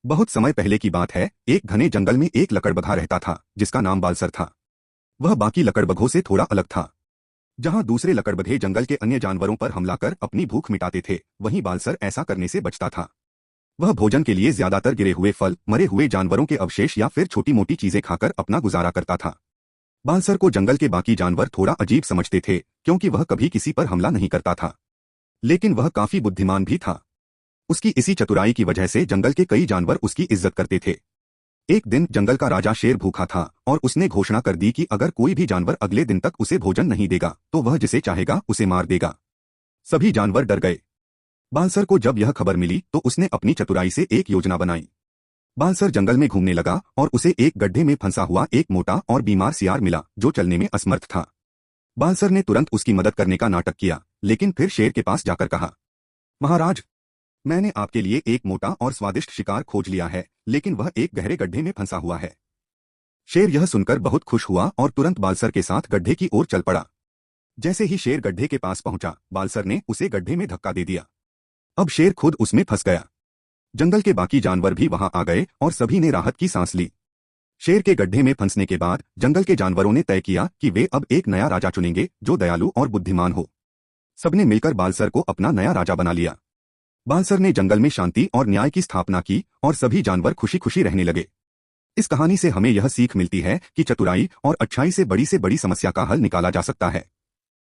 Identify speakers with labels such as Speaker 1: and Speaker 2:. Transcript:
Speaker 1: बहुत समय पहले की बात है। एक घने जंगल में एक लकड़बग्घा रहता था जिसका नाम बालसर था। वह बाकी लकड़बग्घों से थोड़ा अलग था। जहां दूसरे लकड़बग्घे जंगल के अन्य जानवरों पर हमला कर अपनी भूख मिटाते थे, वहीं बालसर ऐसा करने से बचता था। वह भोजन के लिए ज्यादातर गिरे हुए फल, मरे हुए जानवरों के अवशेष या फिर छोटी मोटी चीजें खाकर अपना गुजारा करता था। बालसर को जंगल के बाकी जानवर थोड़ा अजीब समझते थे, क्योंकि वह कभी किसी पर हमला नहीं करता था। लेकिन वह काफी बुद्धिमान भी था। उसकी इसी चतुराई की वजह से जंगल के कई जानवर उसकी इज्जत करते थे। एक दिन जंगल का राजा शेर भूखा था और उसने घोषणा कर दी कि अगर कोई भी जानवर अगले दिन तक उसे भोजन नहीं देगा तो वह जिसे चाहेगा उसे मार देगा। सभी जानवर डर गए। बालसर को जब यह खबर मिली तो उसने अपनी चतुराई से एक योजना बनाई। बालसर जंगल में घूमने लगा और उसे एक गड्ढे में फंसा हुआ एक मोटा और बीमार सियार मिला जो चलने में असमर्थ था। बालसर ने तुरंत उसकी मदद करने का नाटक किया, लेकिन फिर शेर के पास जाकर कहा, महाराज, मैंने आपके लिए एक मोटा और स्वादिष्ट शिकार खोज लिया है, लेकिन वह एक गहरे गड्ढे में फंसा हुआ है। शेर यह सुनकर बहुत खुश हुआ और तुरंत बालसर के साथ गड्ढे की ओर चल पड़ा। जैसे ही शेर गड्ढे के पास पहुंचा, बालसर ने उसे गड्ढे में धक्का दे दिया। अब शेर खुद उसमें फंस गया। जंगल के बाकी जानवर भी वहां आ गए और सभी ने राहत की सांस ली। शेर के गड्ढे में फंसने के बाद जंगल के जानवरों ने तय किया कि वे अब एक नया राजा चुनेंगे जो दयालु और बुद्धिमान हो। सबने मिलकर बालसर को अपना नया राजा बना लिया। बालसर ने जंगल में शांति और न्याय की स्थापना की और सभी जानवर खुशी खुशी रहने लगे। इस कहानी से हमें यह सीख मिलती है कि चतुराई और अच्छाई से बड़ी समस्या का हल निकाला जा सकता है।